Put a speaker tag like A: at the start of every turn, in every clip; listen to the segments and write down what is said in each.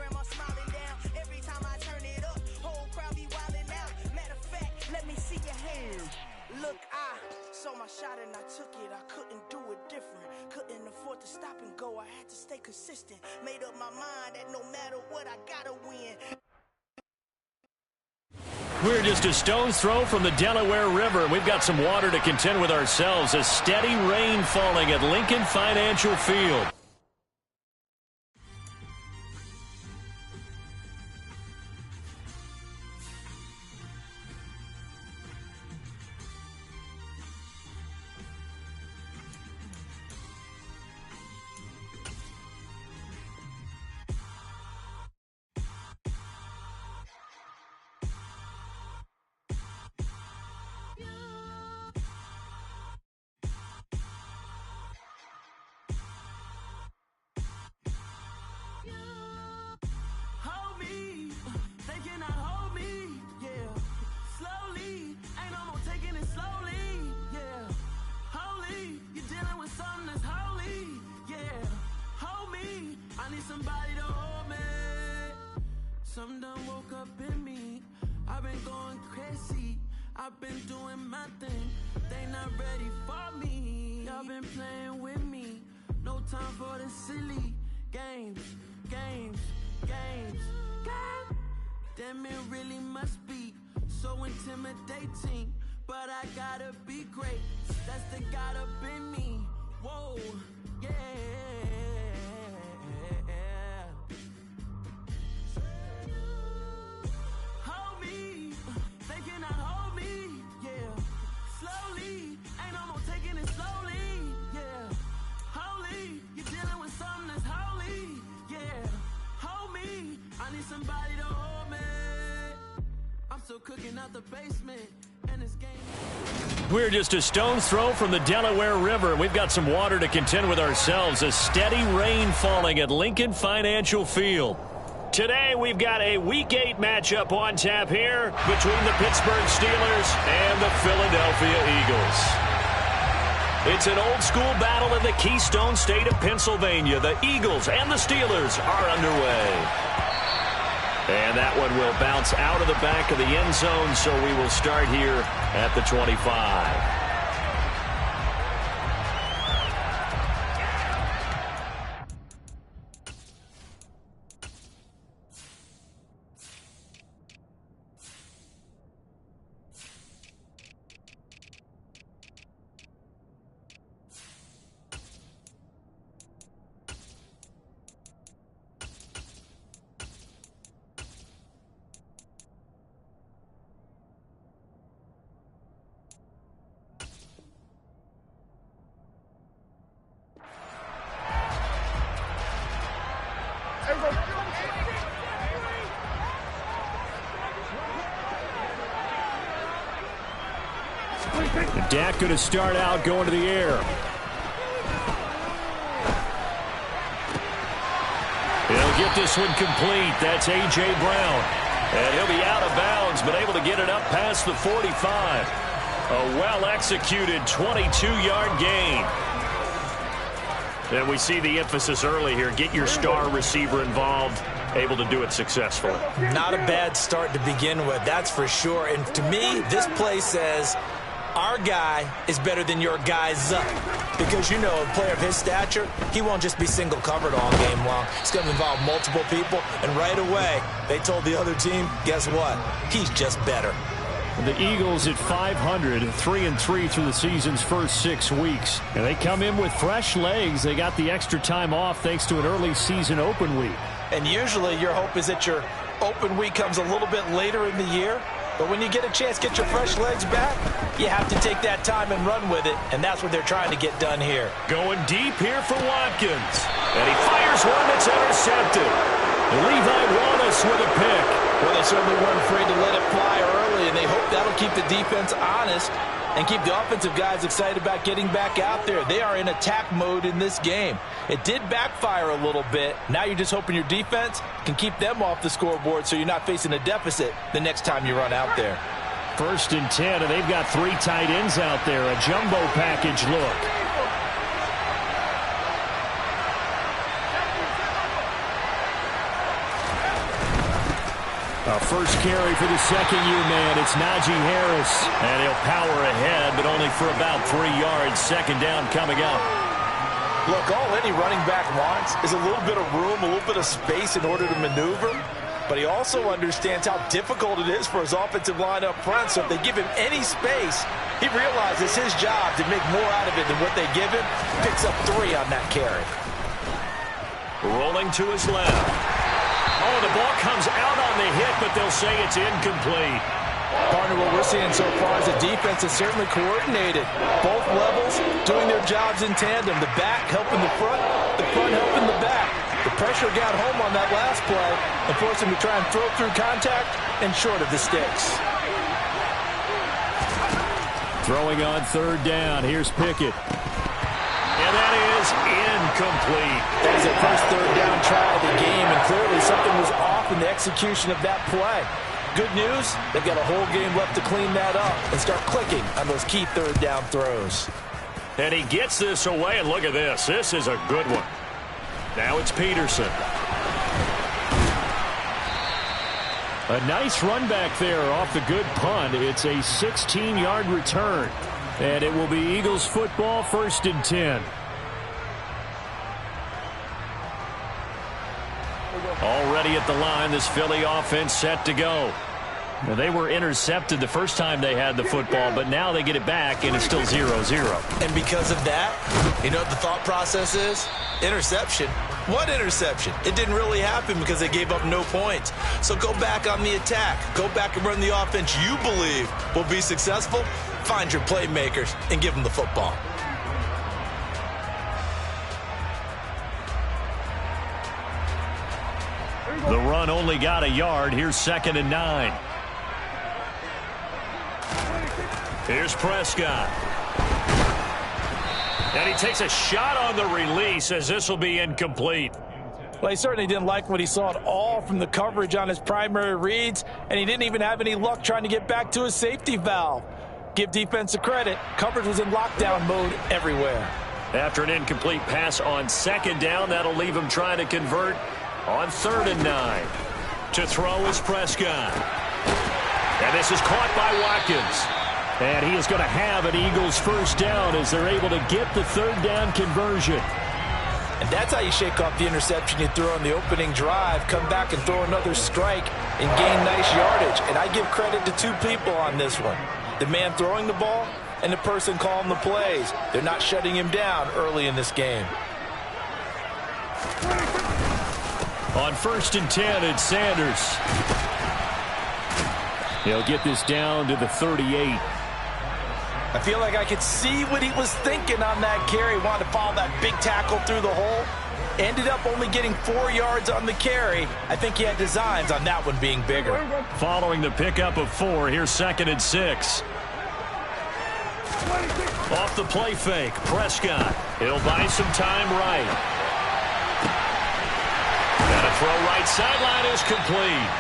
A: grandma smiling down. Every time I turn it up, whole crowd be wilding out. Matter of fact, let me see your hands. Look, I saw my shot and I took it. I couldn't do it different. Couldn't afford to stop and go. I had to stay consistent. Made up my mind that no matter what, I gotta win.
B: We're just a stone's throw from the Delaware River. We've got some water to contend with ourselves. A steady rain falling at Lincoln Financial Field.
C: Somebody to hold me. Some done woke up in me. I've been going crazy. I've been doing my thing. They not ready for me. Y'all been playing with me. No time for the silly games. God damn, it really must be so intimidating. But I gotta be great. That's the God up in me. Whoa, yeah. Somebody to hold me. I'm still cooking out the basement, and this game.
B: We're just a stone's throw from the Delaware River. We've got some water to contend with ourselves. A steady rain falling at Lincoln Financial Field. Today we've got a Week 8 matchup on tap here between the Pittsburgh Steelers and the Philadelphia Eagles. It's an old-school battle in the Keystone State of Pennsylvania. The Eagles and the Steelers are underway. And that one will bounce out of the back of the end zone, so we will start here at the 25. Dak going to start out going to the air. He'll get this one complete. That's A.J. Brown. And he'll be out of bounds, but able to get it up past the 45. A well-executed 22-yard gain. And we see the emphasis early here. Get your star receiver involved. Able to do it successfully.
D: Not a bad start to begin with, that's for sure. And to me, this play says our guy is better than your guy's up. Because, you know, a player of his stature, he won't just be single covered all game long. It's going to involve multiple people. And right away, they told the other team, guess what? He's just better.
B: The Eagles at 500, 3-3 through the season's first 6 weeks. And they come in with fresh legs. They got the extra time off thanks to an early season open week.
D: And usually your hope is that your open week comes a little bit later in the year. But when you get a chance to get your fresh legs back, you have to take that time and run with it. And that's what they're trying to get done here.
B: Going deep here for Watkins. And he fires one that's intercepted. Levi Wallace with a pick.
D: Well, they certainly weren't afraid to let it fly early, and they hope that'll keep the defense honest and keep the offensive guys excited about getting back out there. They are in attack mode in this game. It did backfire a little bit. Now you're just hoping your defense can keep them off the scoreboard so you're not facing a deficit the next time you run out there.
B: 1st and 10, and they've got 3 tight ends out there. A jumbo package look. A first carry for the second-year man. It's Najee Harris. And he'll power ahead, but only for about 3 yards. Second down coming up.
D: Look, all any running back wants is a little bit of room, a little bit of space in order to maneuver. But he also understands how difficult it is for his offensive line up front. So if they give him any space, he realizes his job to make more out of it than what they give him. Picks up 3 on that carry.
B: Rolling to his left. Oh, the ball comes out on the hit, but they'll say it's incomplete.
D: Partner, what we're seeing so far is the defense is certainly coordinated. Both levels doing their jobs in tandem. The back helping the front helping the back. The pressure got home on that last play and forced him to try and throw through contact and short of the sticks.
B: Throwing on third down. Here's Pickett. And that is incomplete.
D: That is their first third down try of the game, and clearly something was off in the execution of that play. Good news, they've got a whole game left to clean that up and start clicking on those key third down throws.
B: And he gets this away, and look at this. This is a good one. Now it's Peterson. A nice run back there off the good punt. It's a 16-yard return. And it will be Eagles football, 1st and 10. Already at the line, this Philly offense set to go. Now, they were intercepted the first time they had the football, but now they get it back, and it's still 0-0.
D: And because of that, you know what the thought process is? Interception. What interception? It didn't really happen because they gave up no points. So go back on the attack. Go back and run the offense you believe will be successful. Find your playmakers and give them the football.
B: The run only got a yard. Here's 2nd and 9. Here's Prescott. And he takes a shot on the release as this will be incomplete.
D: Well, he certainly didn't like what he saw at all from the coverage on his primary reads, and he didn't even have any luck trying to get back to his safety valve. Give defense a credit. Coverage was in lockdown mode everywhere.
B: After an incomplete pass on 2nd down, that'll leave him trying to convert on 3rd and 9. To throw is Prescott. And this is caught by Watkins. And he is going to have an Eagles first down as they're able to get the 3rd down conversion.
D: And that's how you shake off the interception you threw on the opening drive, come back and throw another strike and gain nice yardage. And I give credit to 2 people on this one. The man throwing the ball and the person calling the plays. They're not shutting him down early in this game.
B: On 1st and 10, it's Sanders. He'll get this down to the 38.
D: I feel like I could see what he was thinking on that carry. Wanted to follow that big tackle through the hole. Ended up only getting 4 yards on the carry. I think he had designs on that one being bigger.
B: Following the pickup of 4, here's 2nd and 6. Off the play fake, Prescott. He'll buy some time right. And a throw right sideline is complete.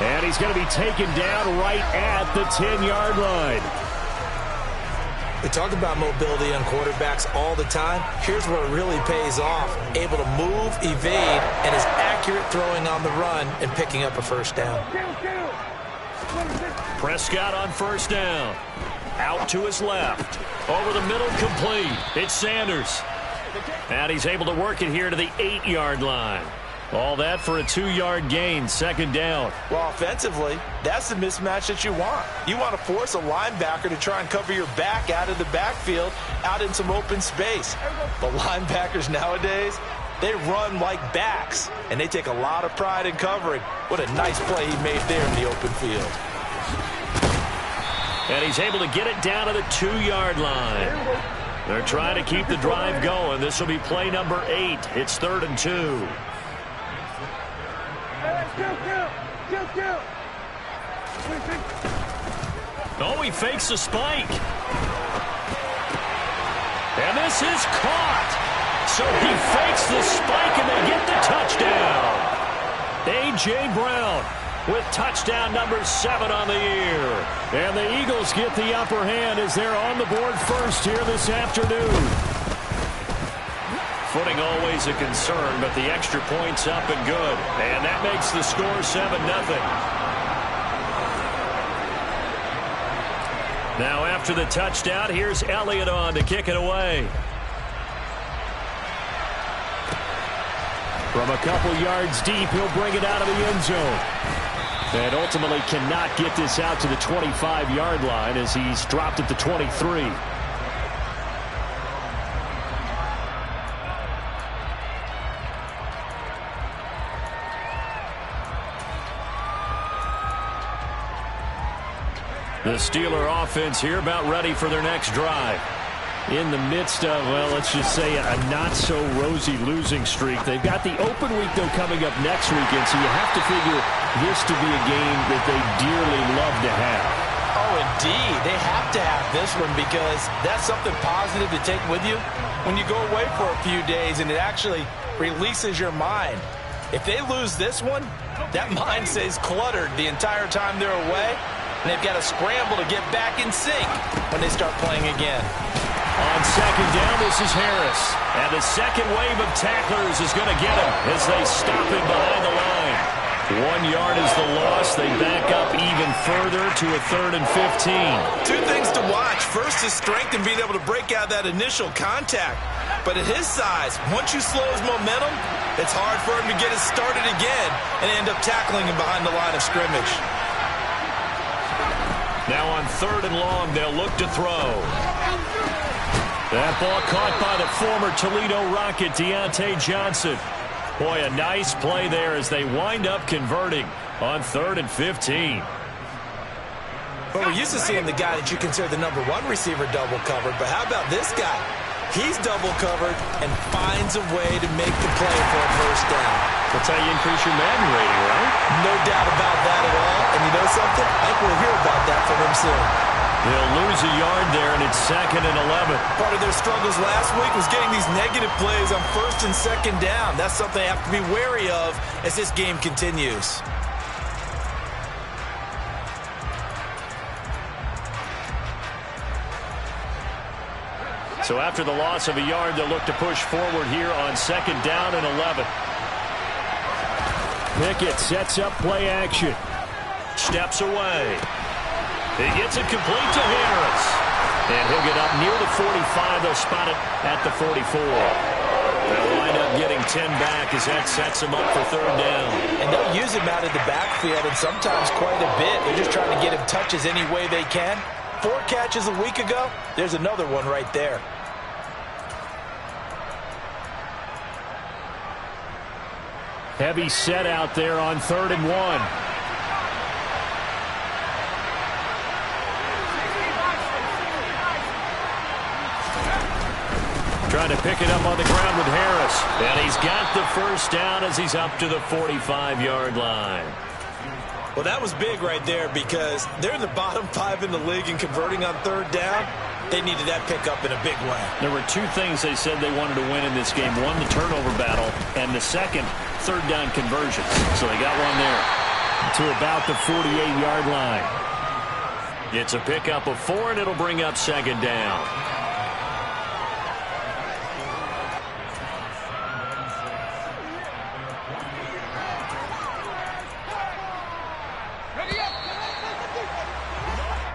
B: And he's going to be taken down right at the 10-yard line.
D: We talk about mobility on quarterbacks all the time. Here's where it really pays off. Able to move, evade, and is accurate throwing on the run and picking up a first down.
B: Prescott on 1st down. Out to his left. Over the middle, complete. It's Sanders. And he's able to work it here to the 8-yard line. All that for a 2-yard gain, 2nd down.
D: Well, offensively, that's the mismatch that you want. You want to force a linebacker to try and cover your back out of the backfield, out in some open space. But linebackers nowadays, they run like backs, and they take a lot of pride in covering. What a nice play he made there in the open field.
B: And he's able to get it down to the 2-yard line. They're trying to keep the drive going. This will be play number 8. It's 3rd and 2. Oh, he fakes the spike. And this is caught. So he fakes the spike, and they get the touchdown. A.J. Brown with touchdown number 7 on the year. And the Eagles get the upper hand as they're on the board first here this afternoon. Footing always a concern, but the extra point's up and good. And that makes the score 7-0. Now after the touchdown, here's Elliott on to kick it away. From a couple yards deep, he'll bring it out of the end zone. And ultimately cannot get this out to the 25-yard line as he's dropped at the 23. The Steeler offense here about ready for their next drive. In the midst of, well, let's just say a not-so-rosy losing streak. They've got the open week, though, coming up next weekend, so you have to figure this to be a game that they dearly love to have.
D: Oh, indeed. They have to have this one because that's something positive to take with you when you go away for a few days, and it actually releases your mind. If they lose this one, that mind stays cluttered the entire time they're away, and they've got to scramble to get back in sync when they start playing again.
B: On second down, this is Harris. And the second wave of tacklers is going to get him as they stop him behind the line. 1 yard is the loss. They back up even further to a 3rd and 15.
D: Two things to watch. First is strength and being able to break out that initial contact. But at his size, once you slow his momentum, it's hard for him to get it started again and end up tackling him behind the line of scrimmage.
B: Now on 3rd and long, they'll look to throw. That ball caught by the former Toledo Rocket, Deontay Johnson. Boy, a nice play there as they wind up converting on 3rd and 15.
D: Well, we're used to seeing the guy that you consider the #1 receiver double covered, but how about this guy? He's double covered and finds a way to make the play for a first down.
B: That's how you increase your Madden rating, right?
D: No doubt about that at all. And you know something? I think we'll hear about that from him soon.
B: They'll lose a yard there, and it's 2nd and 11.
D: Part of their struggles last week was getting these negative plays on 1st and 2nd down. That's something they have to be wary of as this game continues.
B: So after the loss of a yard, they'll look to push forward here on 2nd down and 11. Pickett sets up play action. Steps away. He gets it complete to Harris. And he'll get up near the 45. They'll spot it at the 44. They'll wind up getting 10 back as that sets him up for 3rd down.
D: And they'll use him out of the backfield and sometimes quite a bit. They're just trying to get him touches any way they can. 4 catches a week ago. There's another one right there.
B: Heavy set out there on 3rd and 1. Trying to pick it up on the ground with Harris. And he's got the first down as he's up to the 45-yard line.
D: Well, that was big right there because they're in the bottom 5 in the league in converting on 3rd down. They needed that pickup in a big way.
B: There were 2 things they said they wanted to win in this game. One, the turnover battle, and the second, 3rd down conversions. So they got one there to about the 48-yard line. It's a pickup of 4, and it'll bring up 2nd down.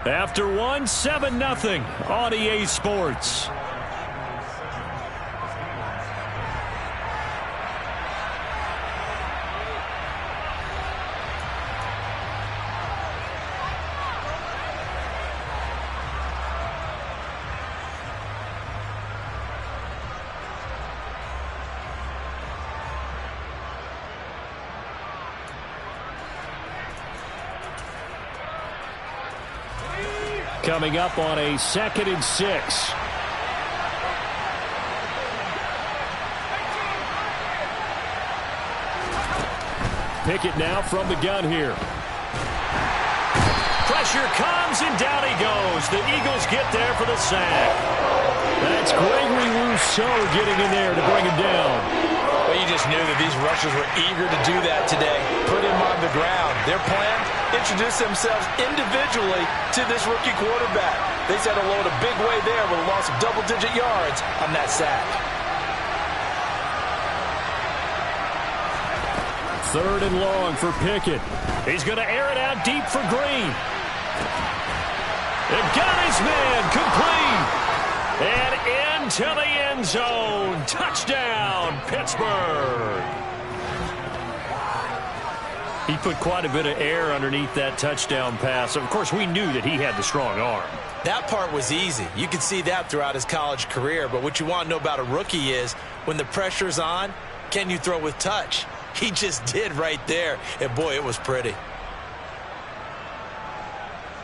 B: After 1, 7-0 on EA Sports. Coming up on a 2nd and 6. Pickett now from the gun here. Pressure comes, and down he goes. The Eagles get there for the sack. That's Gregory Rousseau getting in there to bring him down.
D: Well, you just knew that these rushers were eager to do that today. Put him on the ground. Their plan, introduce themselves individually to this rookie quarterback. They set a load a big way there with a loss of double-digit yards on that sack.
B: 3rd and long for Pickett. He's going to air it out deep for Green. And got his man complete. And into the end zone. Touchdown, Pittsburgh. He put quite a bit of air underneath that touchdown pass. Of course, we knew that he had the strong arm.
D: That part was easy. You could see that throughout his college career. But what you want to know about a rookie is when the pressure's on, can you throw with touch? He just did right there. And, boy, it was pretty.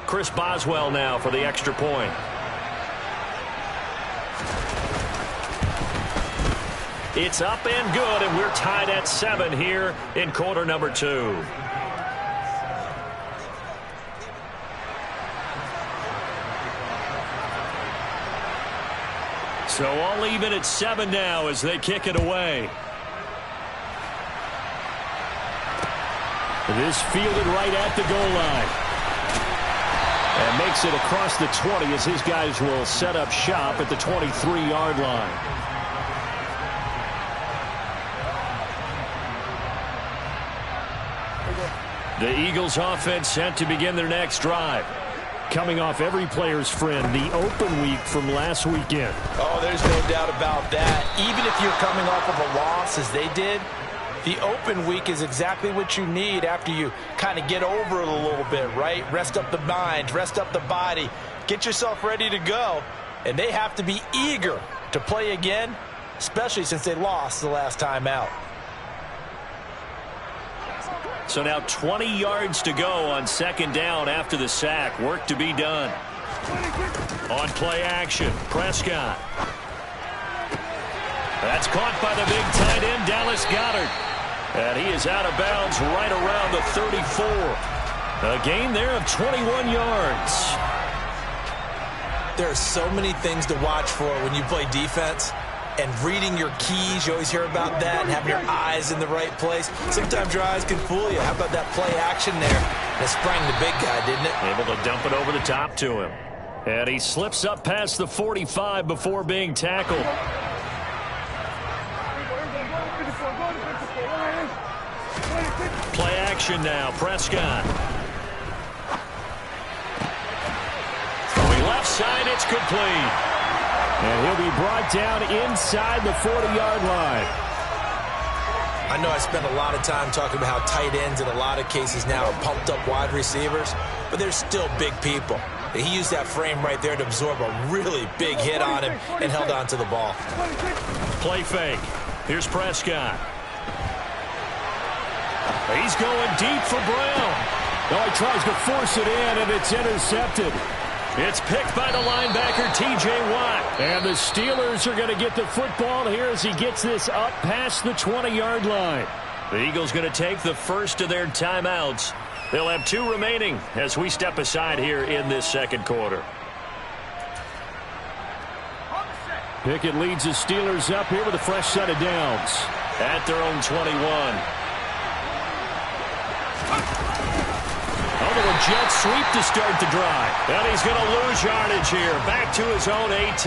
B: Chris Boswell now for the extra point. It's up and good, and we're tied at 7 here in quarter number 2. So all even at 7 now as they kick it away. It is fielded right at the goal line. And makes it across the 20 as his guys will set up shop at the 23-yard line. The Eagles offense set to begin their next drive. Coming off every player's friend, the open week from last weekend.
D: Oh, there's no doubt about that. Even if you're coming off of a loss as they did, the open week is exactly what you need after you kind of get over it a little bit, right? Rest up the mind, rest up the body, get yourself ready to go. And they have to be eager to play again, especially since they lost the last time out.
B: So now 20 yards to go on second down after the sack. Work to be done. On play action, Prescott. That's caught by the big tight end, Dallas Goedert. And he is out of bounds right around the 34. A gain there of 21 yards.
D: There are so many things to watch for when you play defense. And reading your keys, you always hear about that, and having your eyes in the right place. Sometimes your eyes can fool you. How about that play action there? That sprang the big guy, didn't it?
B: Able to dump it over the top to him. And he slips up past the 45 before being tackled. Play action now, Prescott. Going left side, it's complete. And he'll be brought down inside the 40-yard line.
D: I know I spent a lot of time talking about how tight ends in a lot of cases now are pumped up wide receivers, but they're still big people. He used that frame right there to absorb a really big hit on him and held on to the ball.
B: Play fake. Here's Prescott. He's going deep for Brown. Oh, he tries to force it in, and it's intercepted. It's picked by the linebacker, T.J. Watt. And the Steelers are going to get the football here as he gets this up past the 20-yard line. The Eagles going to take the first of their timeouts. They'll have 2 remaining as we step aside here in this second quarter. Pickett leads the Steelers up here with a fresh set of downs at their own 21. A jet sweep to start the drive. And he's going to lose yardage here. Back to his own 18.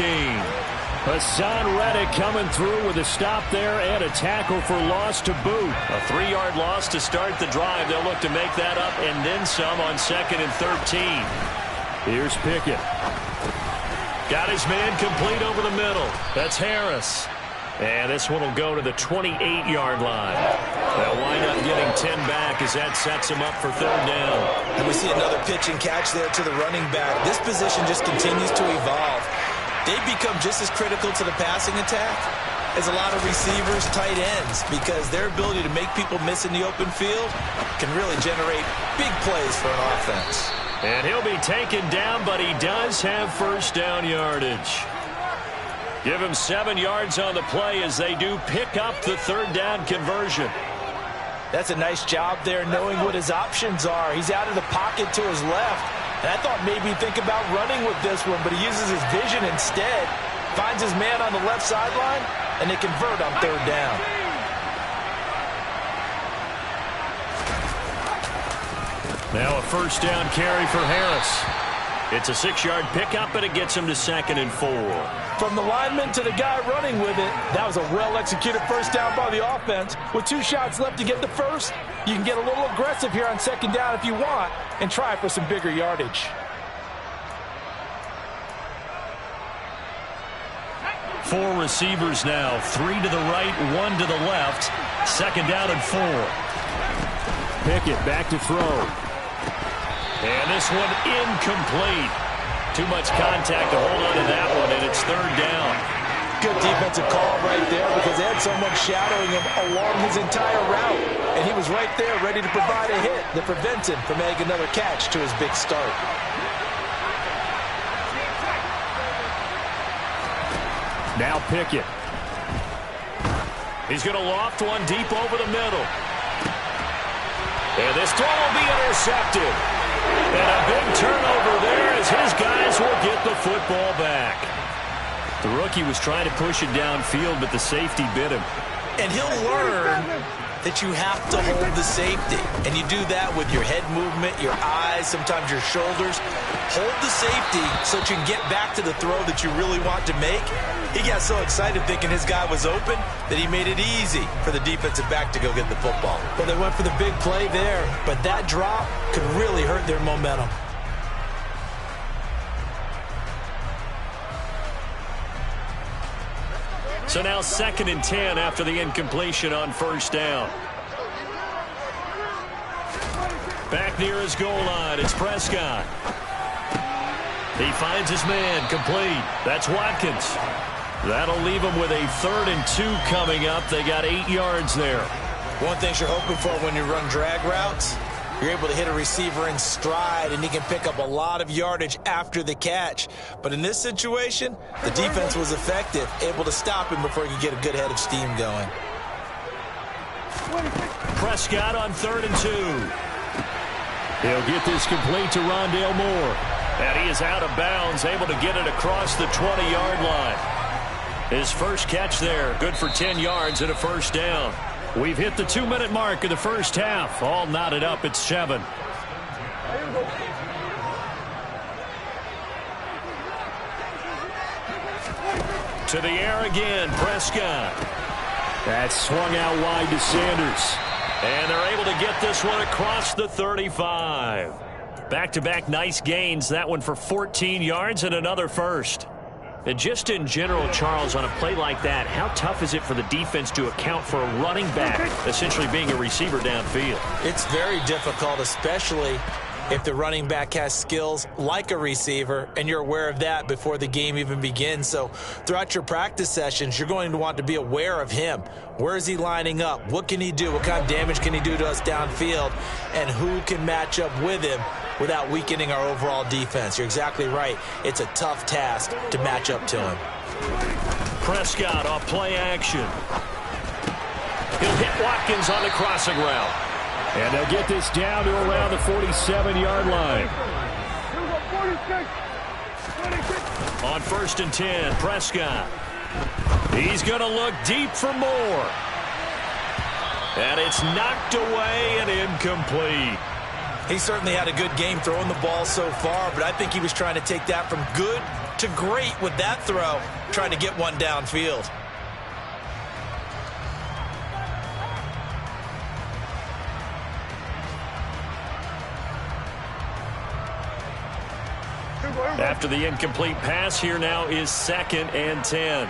B: Hassan Reddick coming through with a stop there and a tackle for loss to boot. A 3-yard loss to start the drive. They'll look to make that up and then some on 2nd and 13. Here's Pickett. Got his man complete over the middle. That's Harris. And this one will go to the 28-yard line. They'll wind up getting 10 back as that sets them up for 3rd down.
D: And we see another pitch and catch there to the running back. This position just continues to evolve. They become just as critical to the passing attack as a lot of receivers, tight ends, because their ability to make people miss in the open field can really generate big plays for an offense.
B: And he'll be taken down, but he does have first down yardage. Give him 7 yards on the play as they do pick up the 3rd down conversion.
D: That's a nice job there knowing what his options are. He's out of the pocket to his left. And I thought maybe he'd think about running with this one, but he uses his vision instead. Finds his man on the left sideline, and they convert on 3rd down.
B: Now a first down carry for Harris. It's a 6-yard pickup, and it gets him to 2nd and 4.
D: From the lineman to the guy running with it, that was a well-executed first down by the offense. With 2 shots left to get the first, you can get a little aggressive here on 2nd down if you want and try for some bigger yardage.
B: 4 receivers now. 3 to the right, 1 to the left. 2nd down and 4.
E: Pickett back to throw.
B: And this one incomplete. Too much contact to hold on to that one, and it's 3rd down.
D: Good defensive call right there because they had someone shadowing him along his entire route. And he was right there ready to provide a hit that prevents him from making another catch to his big start.
E: Now Pickett.
B: He's going to loft one deep over the middle. And this throw will be intercepted. And a big turnover there as his guys will get the football back. The rookie was trying to push it downfield, but the safety bit him.
D: And he'll learn that you have to hold the safety. And you do that with your head movement, your eyes, sometimes your shoulders. Hold the safety so that you can get back to the throw that you really want to make. He got so excited thinking his guy was open that he made it easy for the defensive back to go get the football. Well, they went for the big play there, but that drop could really hurt their momentum.
B: So now 2nd and 10 after the incompletion on 1st down. Back near his goal line, it's Prescott. He finds his man, complete. That's Watkins. That'll leave him with a 3rd and 2 coming up. They got 8 yards there.
D: One thing you're hoping for when you run drag routes, you're able to hit a receiver in stride, and he can pick up a lot of yardage after the catch. But in this situation, the defense was effective, able to stop him before he could get a good head of steam going.
B: Prescott on 3rd and 2. He'll get this complete to Rondale Moore. And he is out of bounds, able to get it across the 20-yard line. His first catch there, good for 10 yards and a 1st down. We've hit the 2-minute mark of the first half. All knotted up at 7. To the air again, Prescott.
E: That swung out wide to Sanders.
B: And they're able to get this one across the 35. Back-to-back nice gains. That one for 14 yards and another 1st. And just in general, Charles, on a play like that, how tough is it for the defense to account for a running back essentially being a receiver downfield?
D: It's very difficult, especially if the running back has skills like a receiver, and you're aware of that before the game even begins. So throughout your practice sessions, you're going to want to be aware of him. Where is he lining up? What can he do? What kind of damage can he do to us downfield? And who can match up with him without weakening our overall defense? You're exactly right. It's a tough task to match up to him.
B: Prescott off play action. He'll hit Watkins on the crossing route.
E: And they'll get this down to around the 47-yard line.
B: On 1st and 10, Prescott. He's going to look deep for more. And it's knocked away and incomplete.
D: He certainly had a good game throwing the ball so far, but I think he was trying to take that from good to great with that throw, trying to get one downfield.
B: After the incomplete pass, here now is 2nd and 10.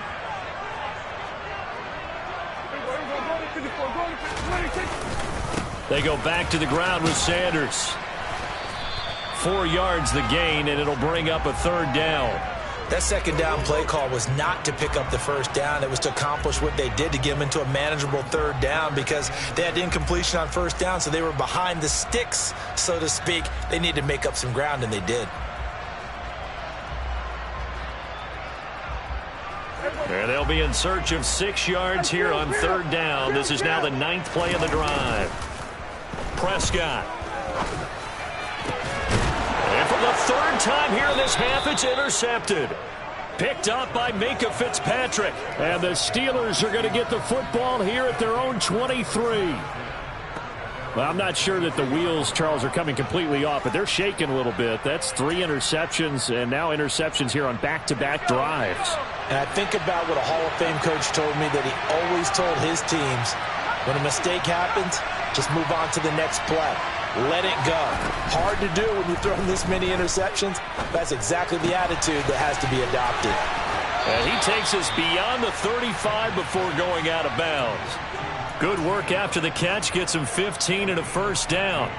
B: They go back to the ground with Sanders. 4 yards the gain, and it'll bring up a 3rd down.
D: That 2nd down play call was not to pick up the 1st down. It was to accomplish what they did to get them into a manageable 3rd down because they had incompletion on 1st down, so they were behind the sticks, so to speak. They needed to make up some ground, and they did.
B: And they'll be in search of 6 yards here on 3rd down. This is now the 9th play of the drive. Prescott. And for the 3rd time here in this half, it's intercepted. Picked up by Minkah Fitzpatrick.
E: And the Steelers are going to get the football here at their own 23. Well, I'm not sure that the wheels, Charles, are coming completely off, but they're shaking a little bit. That's 3 interceptions, and now interceptions here on back-to-back drives.
D: And I think about what a Hall of Fame coach told me that he always told his teams, when a mistake happens, just move on to the next play. Let it go. Hard to do when you throw this many interceptions. That's exactly the attitude that has to be adopted.
B: And he takes us beyond the 35 before going out of bounds. Good work after the catch. Gets him 15 and a first down.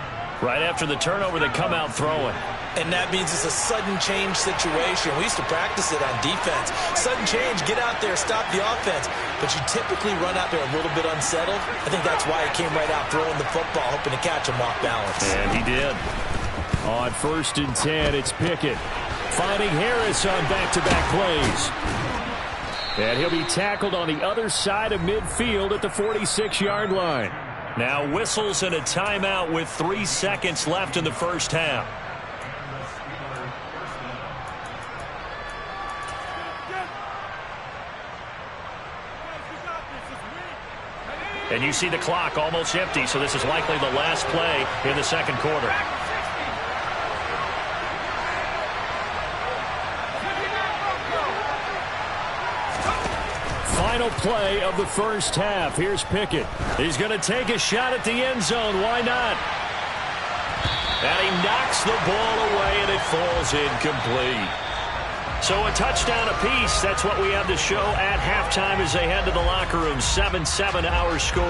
B: Right after the turnover, they come out throwing.
D: And that means it's a sudden change situation. We used to practice it on defense. Sudden change, get out there, stop the offense. But you typically run out there a little bit unsettled. I think that's why he came right out throwing the football, hoping to catch him off balance.
B: And he did. On 1st and 10, it's Pickett. Finding Harris on back-to-back plays. And he'll be tackled on the other side of midfield at the 46-yard line. Now whistles and a timeout with 3 seconds left in the first half. And you see the clock almost empty, so this is likely the last play in the second quarter. Final play of the first half. Here's Pickett. He's going to take a shot at the end zone. Why not? And he knocks the ball away, and it falls incomplete. So a touchdown apiece. That's what we have to show at halftime as they head to the locker room. 7-7 our score.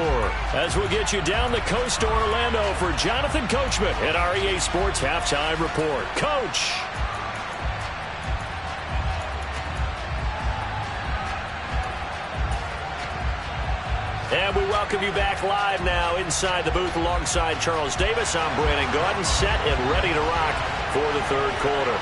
B: As we'll get you down the coast to Orlando for Jonathan Coachman at our EA Sports Halftime Report. Coach. And we welcome you back live now inside the booth alongside Charles Davis. I'm Brandon Gordon, set and ready to rock for the third quarter.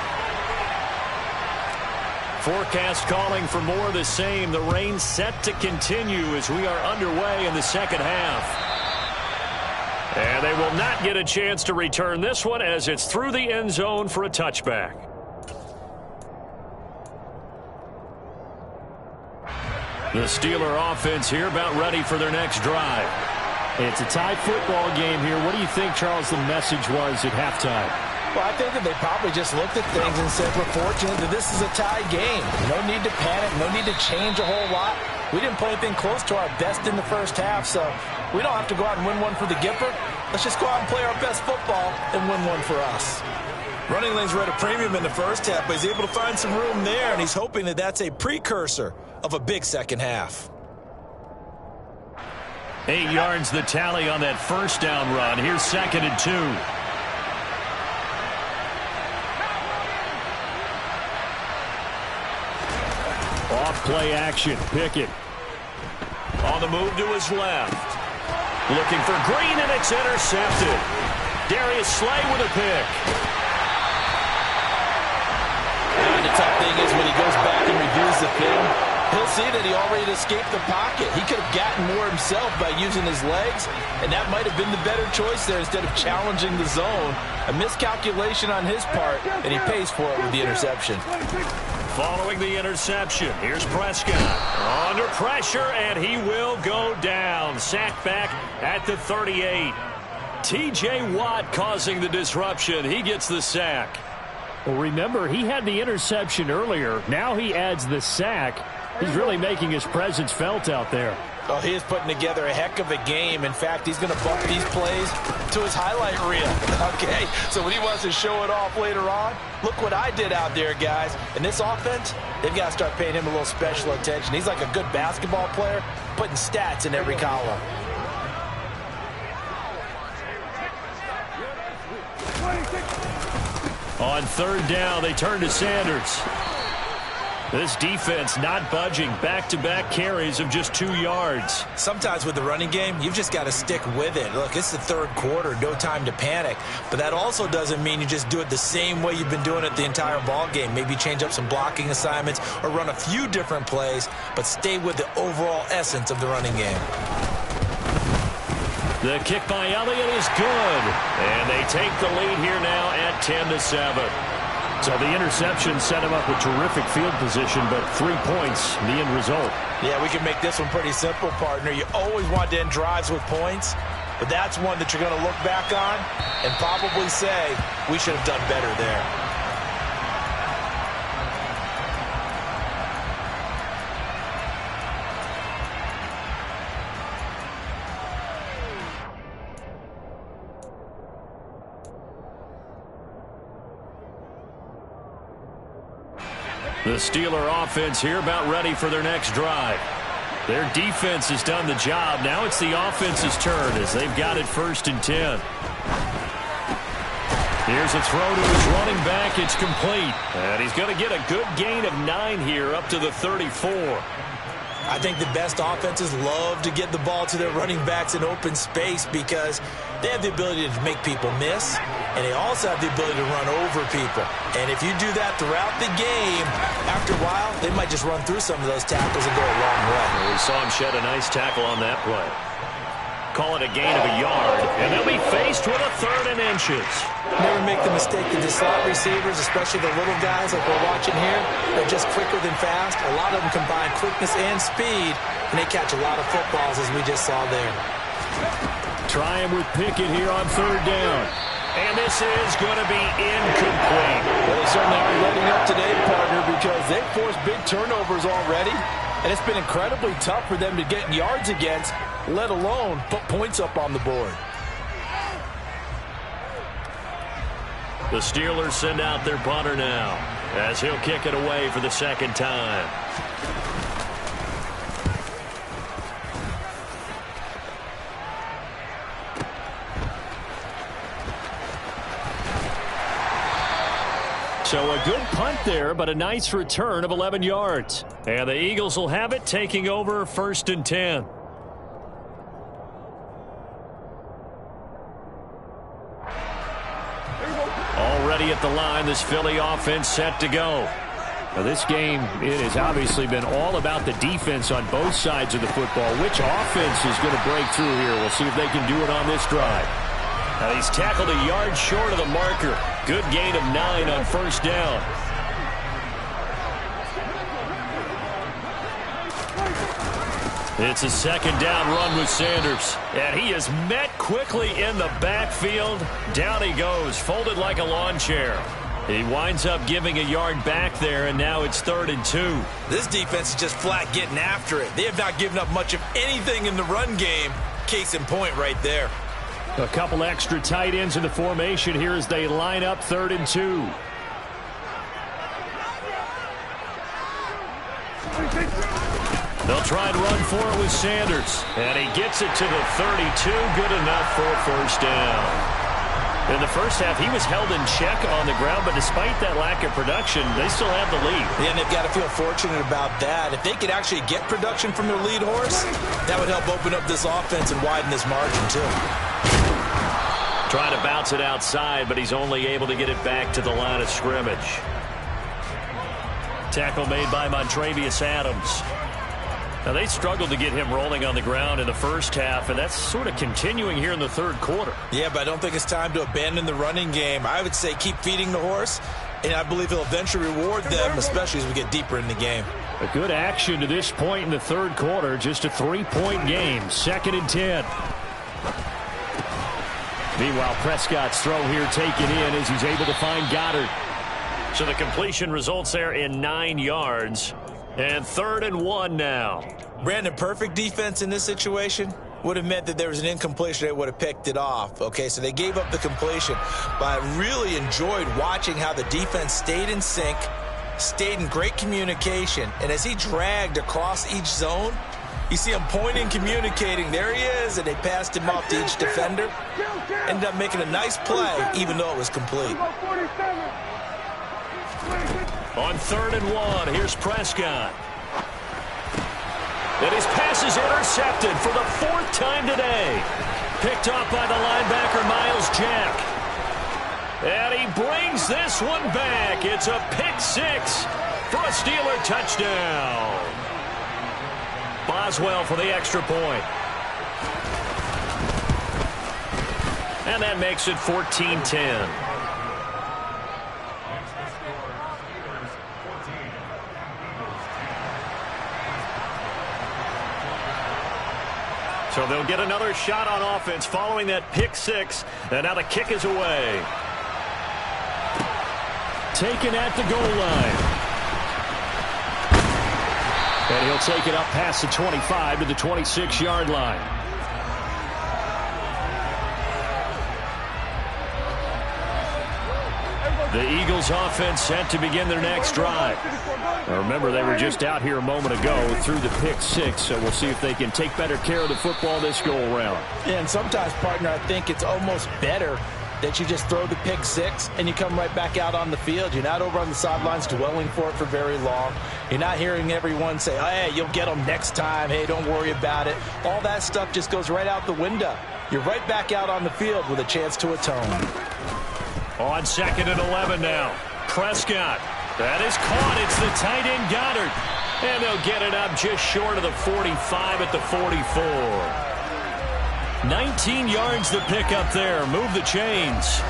B: Forecast calling for more of the same. The rain set to continue as we are underway in the second half. And they will not get a chance to return this one as it's through the end zone for a touchback. The Steeler offense here about ready for their next drive. It's a tie football game here. What do you think, Charles, the message was at halftime?
D: Well, I think that they probably just looked at things and said, we're fortunate that this is a tie game. No need to panic, no need to change a whole lot. We didn't play anything close to our best in the first half, so we don't have to go out and win one for the Gipper. Let's just go out and play our best football and win one for us. Running lanes were at a premium in the first half, but he's able to find some room there, and he's hoping that that's a precursor of a big second half.
B: 8 yards the tally on that first down run. Here's 2nd and 2. Off-play action. Pickett. On the move to his left. Looking for Green, and it's intercepted. Darius Slay with a pick.
D: And the tough thing is when he goes back and reviews the film, he'll see that he already escaped the pocket. He could have gotten more himself by using his legs, and that might have been the better choice there instead of challenging the zone. A miscalculation on his part, and he pays for it with the interception.
B: Following the interception, here's Prescott. Under pressure, and he will go down. Sacked back at the 38. T.J. Watt causing the disruption. He gets the sack.
E: Well, remember, he had the interception earlier. Now he adds the sack. He's really making his presence felt out there.
D: Oh, he is putting together a heck of a game. In fact, he's going to bump these plays to his highlight reel. Okay, so when he wants to show it off later on, look what I did out there, guys. And this offense, they've got to start paying him a little special attention. He's like a good basketball player, putting stats in every column.
B: On 3rd down, they turn to Sanders. This defense not budging. Back-to-back carries of just 2 yards.
D: Sometimes with the running game, you've just got to stick with it. Look, it's the third quarter, no time to panic. But that also doesn't mean you just do it the same way you've been doing it the entire ball game. Maybe change up some blocking assignments or run a few different plays, but stay with the overall essence of the running game.
B: The kick by Elliott is good. And they take the lead here now at 10-7.
E: So the interception set him up with terrific field position, but 3 points, the end result.
D: Yeah, we can make this one pretty simple, partner. You always want to end drives with points, but that's one that you're going to look back on and probably say, we should have done better there.
B: The Steeler offense here about ready for their next drive. Their defense has done the job. Now it's the offense's turn as they've got it 1st and 10. Here's a throw to his running back. It's complete. And he's going to get a good gain of 9 here up to the 34.
D: I think the best offenses love to get the ball to their running backs in open space because they have the ability to make people miss, and they also have the ability to run over people. And if you do that throughout the game, after a while, they might just run through some of those tackles and go a long way.
B: We saw him shed a nice tackle on that play. Call it a gain of a yard, and they'll be faced with a 3rd and inches.
D: Never make the mistake that the slot receivers, especially the little guys like we're watching here, they're just quicker than fast. A lot of them combine quickness and speed, and they catch a lot of footballs as we just saw there.
E: Trying with Pickett here on 3rd down.
B: And this is going to be incomplete.
F: Well, they certainly aren't letting up today, partner, because they've forced big turnovers already, and it's been incredibly tough for them to get yards against, let alone put points up on the board.
B: The Steelers send out their punter now as he'll kick it away for the 2nd time.
E: So a good punt there, but a nice return of 11 yards.
B: And the Eagles will have it, taking over 1st and 10. Already at the line, this Philly offense set to go.
E: Now this game, it has obviously been all about the defense on both sides of the football. Which offense is going to break through here? We'll see if they can do it on this drive.
B: Now he's tackled a yard short of the marker. Good gain of 9 on 1st down. It's a 2nd down run with Sanders. And he is met quickly in the backfield. Down he goes, folded like a lawn chair. He winds up giving a yard back there, and now it's 3rd and 2.
D: This defense is just flat getting after it. They have not given up much of anything in the run game. Case in point right there.
E: A couple extra tight ends in the formation here as they line up 3rd and 2.
B: They'll try and run for it with Sanders. And he gets it to the 32. Good enough for a 1st down. In the first half, he was held in check on the ground, but despite that lack of production, they still have the lead.
D: Yeah, and they've got to feel fortunate about that. If they could actually get production from their lead horse, that would help open up this offense and widen this margin, too.
B: Trying to bounce it outside, but he's only able to get it back to the line of scrimmage. Tackle made by Montravius Adams. Now, they struggled to get him rolling on the ground in the first half, and that's sort of continuing here in the 3rd quarter.
D: Yeah, but I don't think it's time to abandon the running game. I would say keep feeding the horse, and I believe he'll eventually reward them, especially as we get deeper in the game.
E: A good action to this point in the 3rd quarter. Just a 3-point game. 2nd and 10. Meanwhile, Prescott's throw here taken in as he's able to find Goddard.
B: So the completion results there in 9 yards. And 3rd and 1 now.
D: Brandon, perfect defense in this situation would have meant that there was an incompletion. They would have picked it off. Okay, so they gave up the completion. But I really enjoyed watching how the defense stayed in sync, stayed in great communication. And as he dragged across each zone, you see him pointing, communicating. There he is, and they passed him off to each defender. Ended up making a nice play, even though it was complete.
B: On 3rd and 1, here's Prescott. And his pass is intercepted for the 4th time today. Picked off by the linebacker, Miles Jack. And he brings this one back. It's a pick 6 for a Steeler touchdown. Boswell for the extra point. And that makes it 14-10. So they'll get another shot on offense following that pick 6. And now the kick is away.
E: Taken at the goal line. And he'll take it up past the 25 to the 26-yard line.
B: The Eagles offense set to begin their next drive. Now remember, they were just out here a moment ago through the pick six, so we'll see if they can take better care of the football this go-around.
D: Yeah, and sometimes, partner, I think it's almost better that you just throw the pick six and you come right back out on the field. You're not over on the sidelines dwelling for it for very long. You're not hearing everyone say, oh, hey, you'll get them next time. Hey, don't worry about it. All that stuff just goes right out the window. You're right back out on the field with a chance to atone.
B: On 2nd and 11 now. Prescott. That is caught. It's the tight end Goddard. And they'll get it up just short of the 45 at the 44. 19 yards to pick up there. Move the chains.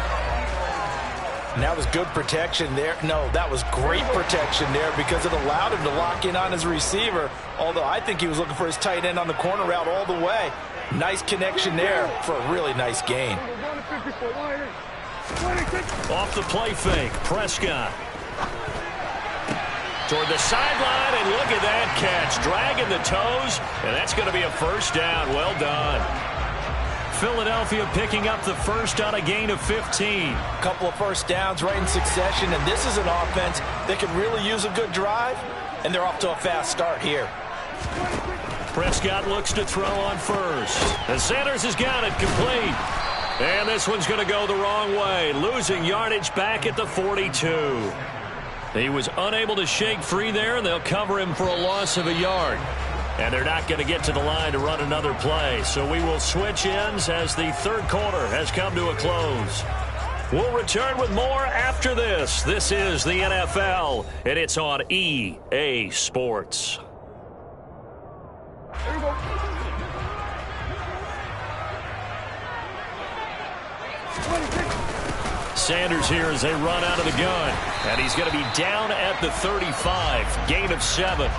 D: And that was good protection there. No, that was great protection there because it allowed him to lock in on his receiver, although I think he was looking for his tight end on the corner route all the way. Nice connection there for a really nice gain.
B: Off the play fake, Prescott. Toward the sideline, and look at that catch. Dragging the toes, and that's going to be a first down. Well done. Philadelphia picking up the first on a gain of 15.
D: A couple of first downs right in succession, and this is an offense that could really use a good drive, and they're off to a fast start here.
B: Prescott looks to throw on first. And Sanders has got it complete. And this one's going to go the wrong way, losing yardage back at the 42. He was unable to shake free there, and they'll cover him for a loss of a yard. And they're not going to get to the line to run another play. So we will switch ends as the third quarter has come to a close. We'll return with more after this. This is the NFL, and it's on EA Sports.
G: There you go.
B: Sanders here as they run out of the gun. And he's going to be down at the 35. Gain of 7.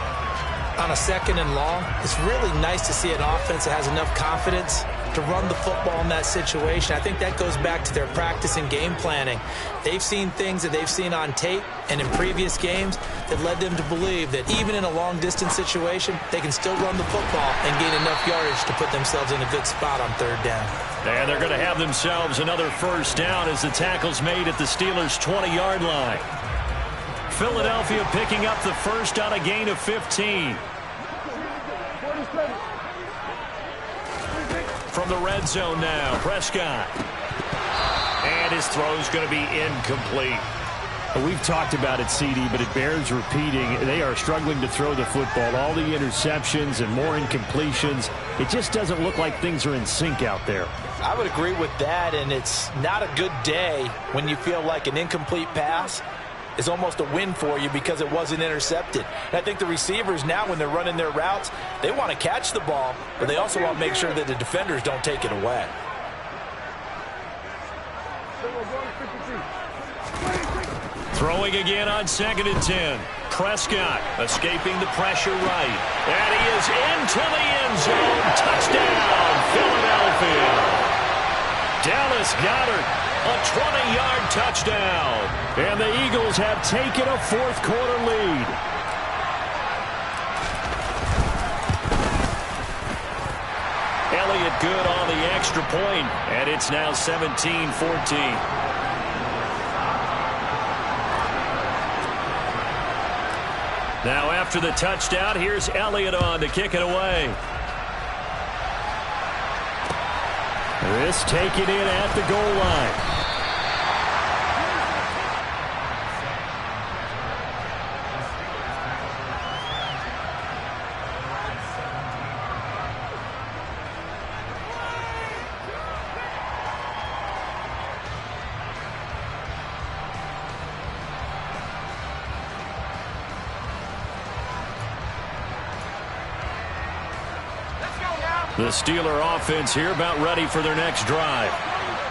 D: On a 2nd and long, it's really nice to see an offense that has enough confidence to run the football in that situation. I think that goes back to their practice and game planning. They've seen things that they've seen on tape and in previous games that led them to believe that even in a long-distance situation, they can still run the football and gain enough yardage to put themselves in a good spot on 3rd down.
B: And they're going to have themselves another first down as the tackle's made at the Steelers' 20-yard line. Philadelphia picking up the first on a gain of 15. From the red zone now, Prescott. And his throw's going to be incomplete.
E: We've talked about it, CD, but it bears repeating. They are struggling to throw the football. All the interceptions and more incompletions. It just doesn't look like things are in sync out there.
D: I would agree with that, and it's not a good day when you feel like an incomplete pass is almost a win for you because it wasn't intercepted. And I think the receivers now, when they're running their routes, they want to catch the ball, but they also want to make sure that the defenders don't take it away.
B: Throwing again on 2nd and 10. Prescott escaping the pressure right. And he is into the end zone. Touchdown, Philadelphia. Dallas Goedert, a 20-yard touchdown. And the Eagles have taken a 4th quarter lead. Elliott good on the extra point, and it's now 17-14. Now after the touchdown, here's Elliott on to kick it away. This taken in at the goal line. The Steeler offense here about ready for their next drive.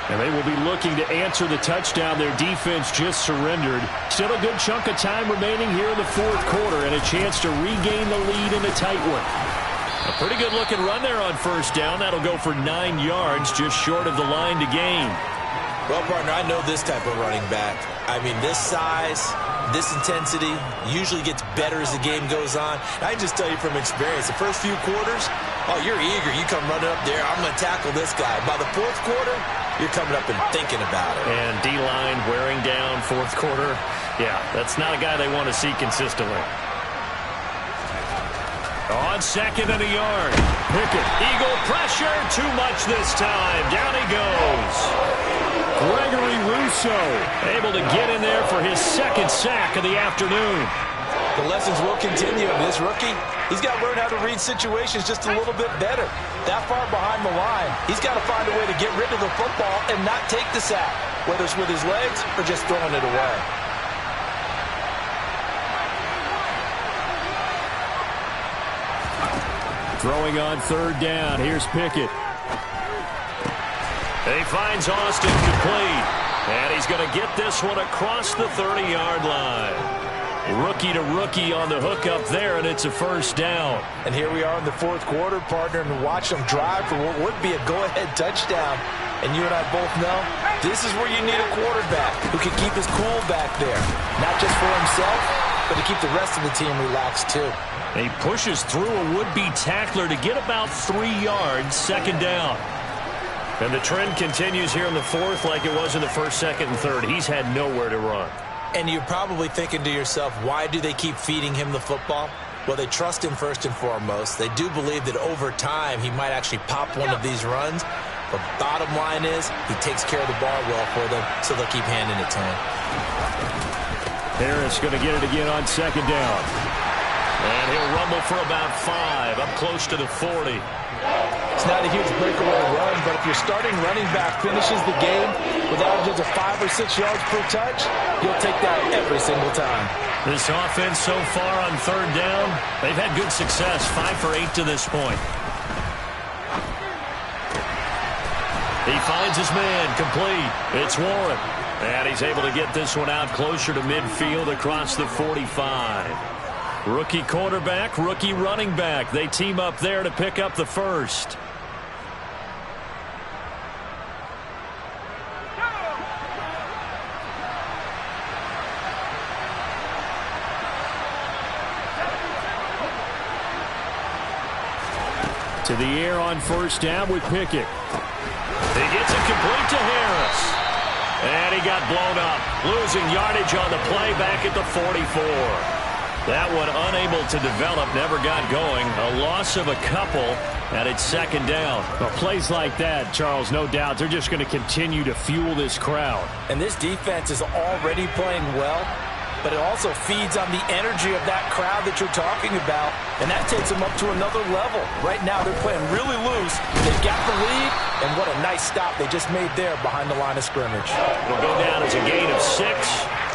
B: And they will be looking to answer the touchdown their defense just surrendered. Still a good chunk of time remaining here in the 4th quarter and a chance to regain the lead in a tight one. A pretty good looking run there on 1st down. That'll go for 9 yards, just short of the line to gain.
D: Well, partner, I know this type of running back. I mean, this size, this intensity usually gets better as the game goes on. I just tell you from experience, the first few quarters, Oh, you're eager. You come running up there. I'm going to tackle this guy. By the fourth quarter, you're coming up and thinking about it.
B: And D-line wearing down fourth quarter. Yeah, that's not a guy they want to see consistently. On second and a yard. Pickett. Eagle pressure. Too much this time. Down he goes. Gregory Rousseau able to get in there for his second sack of the afternoon.
D: The lessons will continue. This rookie, he's got to learn how to read situations just a little bit better. That far behind the line, he's got to find a way to get rid of the football and not take the sack, whether it's with his legs or just throwing it away.
E: Throwing on third down. Here's Pickett.
B: He finds Austin complete. And he's going to get this one across the 30-yard line. Rookie to rookie on the hook up there, and it's a first down.
D: And here we are in the fourth quarter, partner, and watch them drive for what would be a go-ahead touchdown. And you and I both know this is where you need a quarterback who can keep his cool back there. Not just for himself, but to keep the rest of the team relaxed too.
B: He pushes through a would-be tackler to get about 3 yards, second down. And the trend continues here in the fourth like it was in the first, second, and third. He's had nowhere to run.
D: And you're probably thinking to yourself, why do they keep feeding him the football? Well, they trust him first and foremost. They do believe that over time he might actually pop one of these runs. But bottom line is he takes care of the ball well for them, so they'll keep handing it to him.
E: Harris going to get it again on second down.
B: And he'll rumble for about 5, up close to the 40.
D: It's not a huge breakaway run, but if your starting running back finishes the game with averages of 5 or 6 yards per touch, you'll take that every single time.
B: This offense so far on third down, they've had good success, 5 for 8 to this point. He finds his man, complete. It's Warren. And he's able to get this one out closer to midfield across the 45. Rookie quarterback, rookie running back. They team up there to pick up the first.
E: To the air on first down with Pickett.
B: He gets it complete to Harris. And he got blown up. Losing yardage on the play back at the 44. That one unable to develop, never got going. A loss of a couple, and it's second down.
E: Well, plays like that, Charles, no doubt, they're just going to continue to fuel this crowd.
D: And this defense is already playing well, but it also feeds on the energy of that crowd that you're talking about, and that takes them up to another level. Right now, they're playing really loose. They've got the lead, and what a nice stop they just made there behind the line of scrimmage.
B: It'll go down as a gain of 6.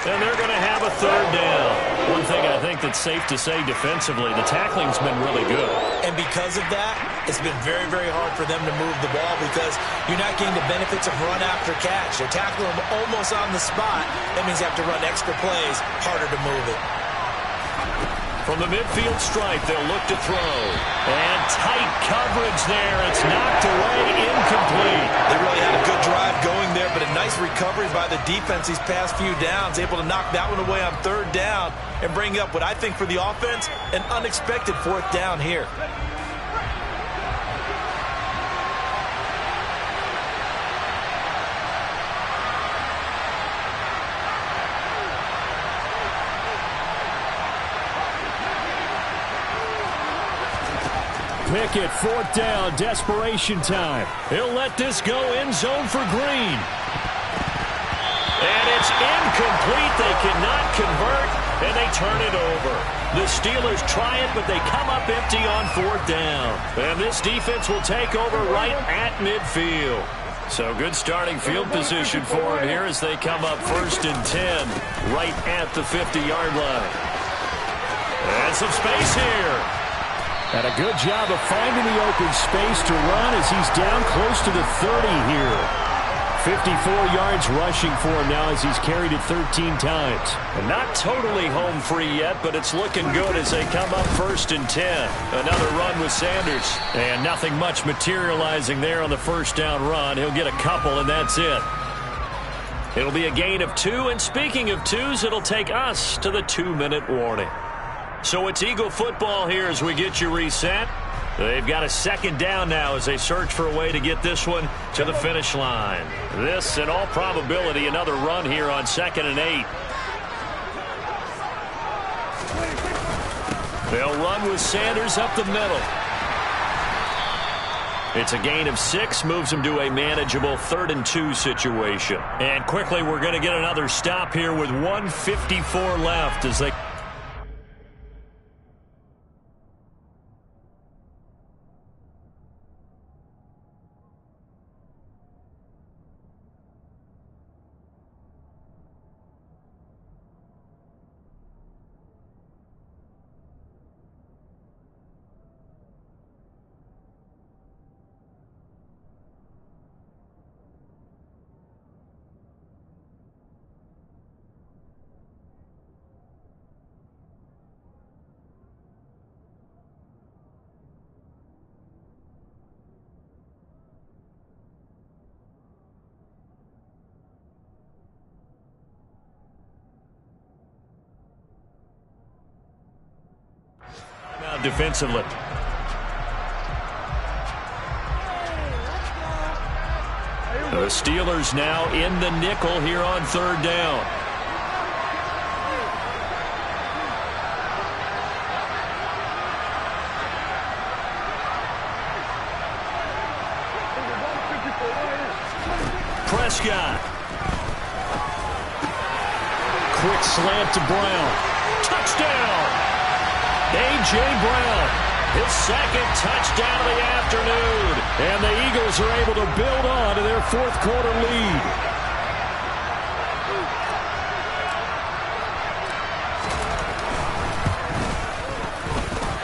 B: And they're going to have a third down. One thing I think that's safe to say defensively, the tackling's been really good.
D: And because of that, it's been very, very hard for them to move the ball because you're not getting the benefits of run after catch. They're tackling them almost on the spot. That means you have to run extra plays, harder to move it.
B: From the midfield stripe, they'll look to throw. And tight coverage there. It's knocked away, incomplete.
D: They really had a good drive going there, but a nice recovery by the defense these past few downs, able to knock that one away on third down and bring up what I think for the offense, an unexpected fourth down here.
E: Pickett, fourth down, desperation time.
B: He'll let this go end zone for Green. And it's incomplete. They cannot convert, and they turn it over. The Steelers try it, but they come up empty on fourth down. And this defense will take over right at midfield. So good starting field position for them here as they come up 1st and 10 right at the 50-yard line. And some space here.
E: And a good job of finding the open space to run as he's down close to the 30 here. 54 yards rushing for him now as he's carried it 13 times.
B: And not totally home free yet, but it's looking good as they come up 1st and 10. Another run with Sanders. And nothing much materializing there on the first down run. He'll get a couple, and that's it. It'll be a gain of 2, and speaking of 2s, it'll take us to the 2-minute warning. So it's Eagle football here as we get you reset. They've got a second down now as they search for a way to get this one to the finish line. This, in all probability, another run here on 2nd and 8. They'll run with Sanders up the middle. It's a gain of 6, moves them to a manageable 3rd and 2 situation. And quickly, we're going to get another stop here with 1:54 left as they... defensively. The Steelers now in the nickel here on 3rd down. Prescott. Quick slant to Brown. Touchdown! A.J. Brown, his 2nd touchdown of the afternoon. And the Eagles are able to build on to their 4th quarter lead.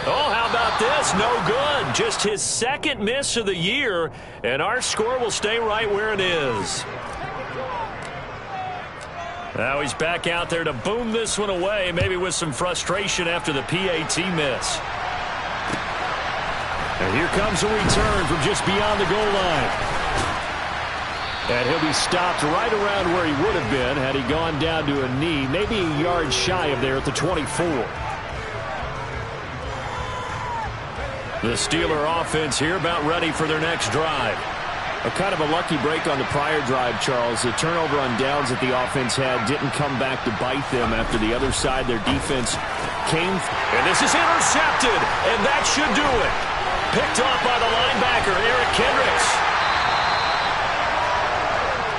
B: Oh, how about this? No good. Just his 2nd miss of the year, and our score will stay right where it is. Now he's back out there to boom this one away, maybe with some frustration after the PAT miss. And here comes a return from just beyond the goal line. And he'll be stopped right around where he would have been had he gone down to a knee, maybe a yard shy of there at the 24. The Steeler offense here about ready for their next drive. A kind of a lucky break on the prior drive, Charles. The turnover on downs that the offense had didn't come back to bite them after the other side. Their defense came. And this is intercepted, and that should do it. Picked off by the linebacker, Eric Kendricks.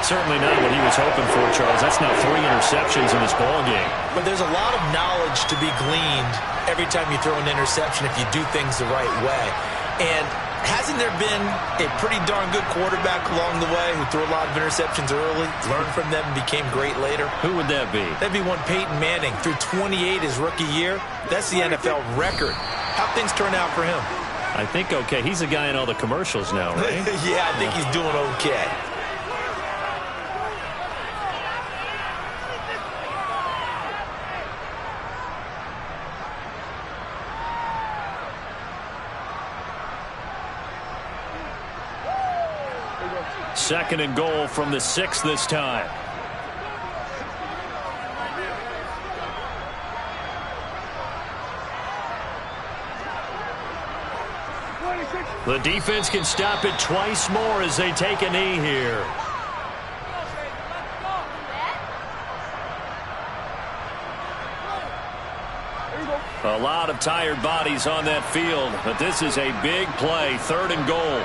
B: Certainly not what he was hoping for, Charles. That's now 3 interceptions in this ballgame.
D: But there's a lot of knowledge to be gleaned every time you throw an interception if you do things the right way. And hasn't there been a pretty darn good quarterback along the way who threw a lot of interceptions early, learned from them, and became great later?
B: Who would that be?
D: That'd be one Peyton Manning. Threw 28 his rookie year. That's the NFL record. How'd things turn out for him?
B: I think okay. He's a guy in all the commercials now, right?
D: Yeah, I think he's doing okay.
B: Second and goal from the 6 this time. The defense can stop it twice more as they take a knee here. A lot of tired bodies on that field, but this is a big play, 3rd and goal.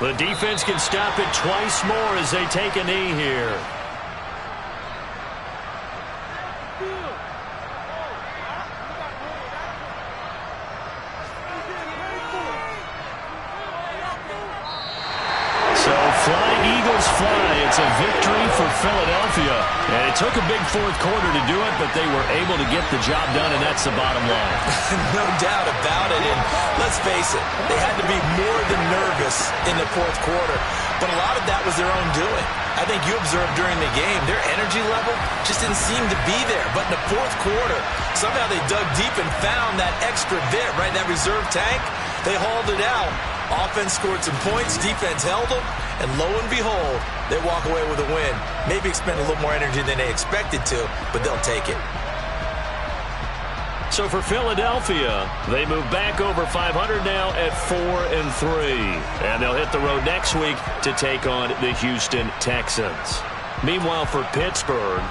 B: The defense can stop it twice more as they take a knee here. So flying Eagles fly. It's a victory for Philadelphia. And it took a big 4th quarter to do it, but they were able to get the job done, and that's the bottom line.
D: No doubt about it. And let's face it, they had to be more than nervous in the 4th quarter. But a lot of that was their own doing. I think you observed during the game, their energy level just didn't seem to be there. But in the 4th quarter, somehow they dug deep and found that extra bit, right, that reserve tank. They hauled it out. Offense scored some points, defense held them, and lo and behold, they walk away with a win. Maybe expend a little more energy than they expected to, but they'll take it.
B: So for Philadelphia, they move back over 500 now at 4-3. And they'll hit the road next week to take on the Houston Texans. Meanwhile, for Pittsburgh,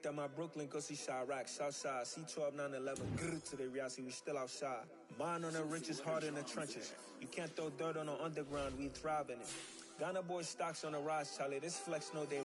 G: that my Brooklyn go see Chirac, Southside, C12, 911, to the reality, we still outside. Mine on the richest, heart in the trenches. You can't throw dirt on the underground, we thrive in it. Ghana boy stocks on the rise, Charlie, this flex no day.